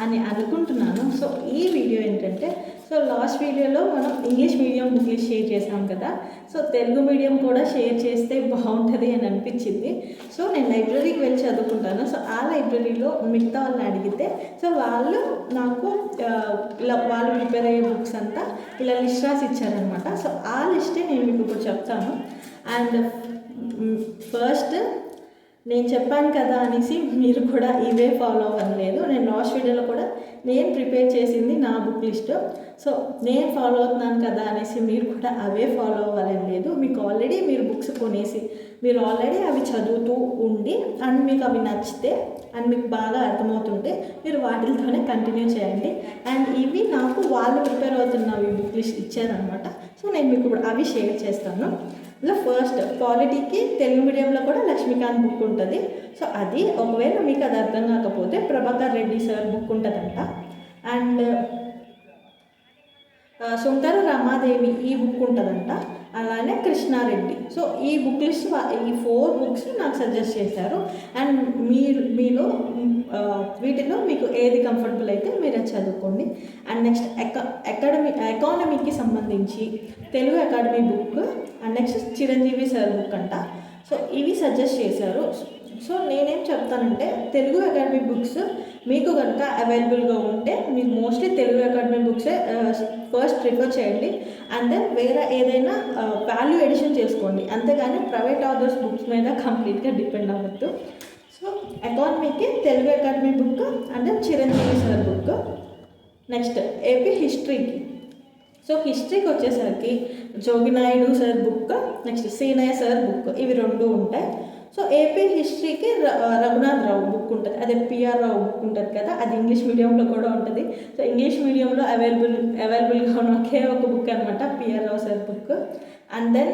అని అనుకుంటున్నాను. సో ఈ వీడియో ఏంటంటే, సో లాస్ట్ వీడియోలో మనం English medium book list share చేసాం కదా. సో తెలుగు మీడియం కూడా షేర్ చేస్తే బాగుంటుంది అని అనిపించింది. సో నేను లైబ్రరీకి వెళ్ళి చదువుకుంటాను. సో ఆ లైబ్రరీలో మిగతా వాళ్ళని అడిగితే సో వాళ్ళు నాకు ఇలా వాళ్ళు ప్రిపేర్ అయ్యే బుక్స్ అంతా ఇలా లిస్ట్ రాసి ఇచ్చారనమాట. సో ఆ లిస్టే నేను మీకు ఇప్పుడు చెప్తాను. అండ్ ఫస్ట్ నేను చెప్పాను కదా అనేసి మీరు కూడా ఇవే ఫాలో అవ్వలేదు. నేను లాస్ట్ వీడియోలో కూడా నేను ప్రిపేర్ చేసింది నా బుక్ లిస్ట్. సో నేను ఫాలో అవుతున్నాను కదా అనేసి మీరు కూడా అవే ఫాలో అవ్వాలని లేదు. మీకు ఆల్రెడీ మీరు బుక్స్ కొనేసి మీరు ఆల్రెడీ అవి చదువుతూ ఉండి అండ్ మీకు అవి నచ్చితే అండ్ మీకు బాగా అర్థమవుతుంటే మీరు వాటితోనే కంటిన్యూ చేయండి. అండ్ ఇవి నాకు వాళ్ళు ప్రిపేర్ అవుతున్నవి బుక్ లిస్ట్ ఇచ్చారనమాట. సో నేను మీకు ఇప్పుడు అవి షేర్ చేస్తాను. ఇలా ఫస్ట్ పాలిటీకి తెలుగు మీడియంలో కూడా లక్ష్మీకాంత్ బుక్ ఉంటుంది. సో అది ఒకవేళ మీకు అది అర్థం కాకపోతే ప్రభాకర్ రెడ్డి సార్ బుక్ ఉంటుందంట. అండ్ శంకర రమాదేవి ఈ బుక్ ఉంటుందంట. అలానే కృష్ణారెడ్డి. సో ఈ బుక్ లిస్ట్ ఈ 4 బుక్స్ నాకు సజెస్ట్ చేశారు. అండ్ మీలో వీటిలో మీకు ఏది కంఫర్టబుల్ అయితే మీరు చదువుకోండి. అండ్ నెక్స్ట్ ఎకానమీకి సంబంధించి Telugu academy book and next Chiranjeevi sir book అంట. సో ఇవి సజెస్ట్ చేశారు. సో నేనేం చెప్తానంటే తెలుగు అకాడమీ బుక్స్ మీకు కనుక అవైలబుల్గా ఉంటే మీరు మోస్ట్లీ తెలుగు అకాడమీ బుక్సే ఫస్ట్ ప్రిఫర్ చేయండి. అండ్ దెన్ వేరే ఏదైనా వాల్యూ ఎడిషన్ చేసుకోండి. అంతేగాని ప్రైవేట్ ఆథర్స్ బుక్స్ మీద కంప్లీట్గా డిపెండ్ అవ్వద్దు. సో ఎకానమీకి Telugu academy book and then Chiranjeevi sir book. Next AP హిస్టరీకి. సో హిస్టరీకి వచ్చేసరికి Joginaidu sir book next Seenaiah sir book ఇవి 2 ఉంటాయి. సో ఏపీ హిస్టరీకి రఘునాథ్ రావు బుక్ ఉంటుంది. అదే పిఆర్ రావు బుక్ ఉంటుంది కదా, అది ఇంగ్లీష్ మీడియంలో కూడా ఉంటుంది. సో ఇంగ్లీష్ మీడియంలో అవైలబుల్గా ఉన్న ఒకే ఒక బుక్ అనమాట PR Rao sir book. And then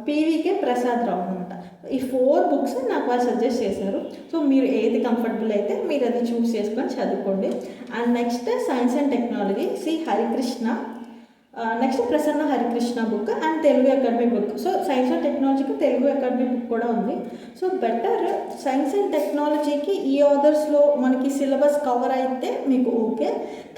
PVK Prasad Rao అనమాట. ఈ 4 బుక్స్ నాకు వాళ్ళు సజెస్ట్ చేశారు. సో మీరు ఏది కంఫర్టబుల్ అయితే మీరు అది చూస్ చేసుకొని చదువుకోండి. And next science and technology C Harikrishna, next Prasanna Harikrishna book and Telugu academy book. So science and టెక్నాలజీకి తెలుగు అకాడమీ బుక్ కూడా ఉంది. సో బెటర్ సైన్స్ అండ్ టెక్నాలజీకి ఈ ఆథర్స్లో మనకి సిలబస్ కవర్ అయితే మీకు ఓకే.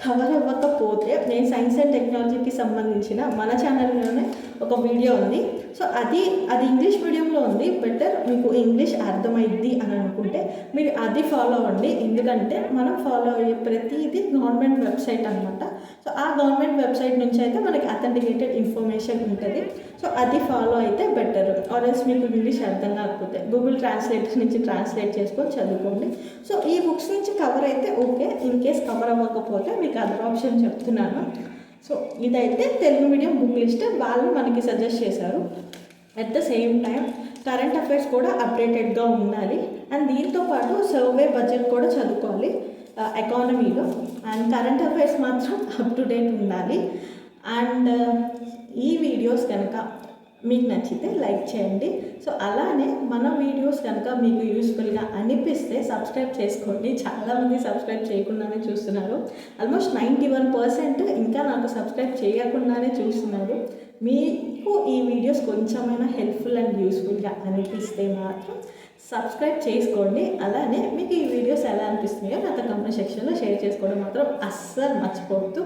కవర్ అవ్వకపోతే నేను సైన్స్ అండ్ టెక్నాలజీకి సంబంధించిన మన ఛానల్లోనే ఒక వీడియో ఉంది. సో అది ఇంగ్లీష్ మీడియంలో ఉంది. బెటర్ మీకు ఇంగ్లీష్ అర్థమైద్ది అని అనుకుంటే మీరు అది ఫాలో అవ్వండి. ఎందుకంటే మనం ఫాలో అయ్యే ప్రతిదీ గవర్నమెంట్ వెబ్సైట్ అనమాట. సో ఆ గవర్నమెంట్ వెబ్సైట్ నుంచి అయితే మనకి అథెంటికేటెడ్ ఇన్ఫర్మేషన్ ఉంటుంది. సో అది ఫాలో అయితే బెటర్. ఆర్ఎల్స్ మీకు ఇంగ్లీష్ అర్థం కాకపోతే గూగుల్ ట్రాన్స్లేటర్ నుంచి ట్రాన్స్లేట్ చేసుకొని చదువుకోండి. సో ఈ బుక్స్ నుంచి కవర్ అయితే ఓకే. ఇన్ కేస్ కవర్ అవ్వకపోతే మీకు అదర్ ఆప్షన్ చెప్తున్నాను. సో ఇదైతే తెలుగు మీడియం బుక్ లిస్ట్ వాళ్ళు మనకి సజెస్ట్ చేశారు. At the same time current affairs కూడా అప్డేటెడ్గా ఉండాలి. అండ్ దీంతో పాటు సర్వే బడ్జెట్ కూడా చదువుకోవాలి ఎకానమీలో. అండ్ కరెంట్ అఫైర్స్ మాత్రం అప్ టు డేట్ ఉండాలి. అండ్ ఈ వీడియోస్ కనుక మీకు నచ్చితే లైక్ చేయండి. సో అలానే మన వీడియోస్ కనుక మీకు యూస్ఫుల్గా అనిపిస్తే సబ్స్క్రైబ్ చేసుకోండి. చాలామంది సబ్స్క్రైబ్ చేయకుండానే చూస్తున్నారు. ఆల్మోస్ట్ 91% ఇంకా నాకు సబ్స్క్రైబ్ చేయకుండానే చూస్తున్నారు. మీకు ఈ వీడియోస్ కొంచెమైనా హెల్ప్ఫుల్ అండ్ యూస్ఫుల్గా అనిపిస్తే మాత్రం సబ్స్క్రైబ్ చేసుకోండి. అలానే మీకు ఈ వీడియోస్ ఎలా అనిపిస్తున్నాయో నాతో కామెంట్ సెక్షన్లో షేర్ చేసుకోవడం మాత్రం అస్సలు మర్చిపోవద్దు.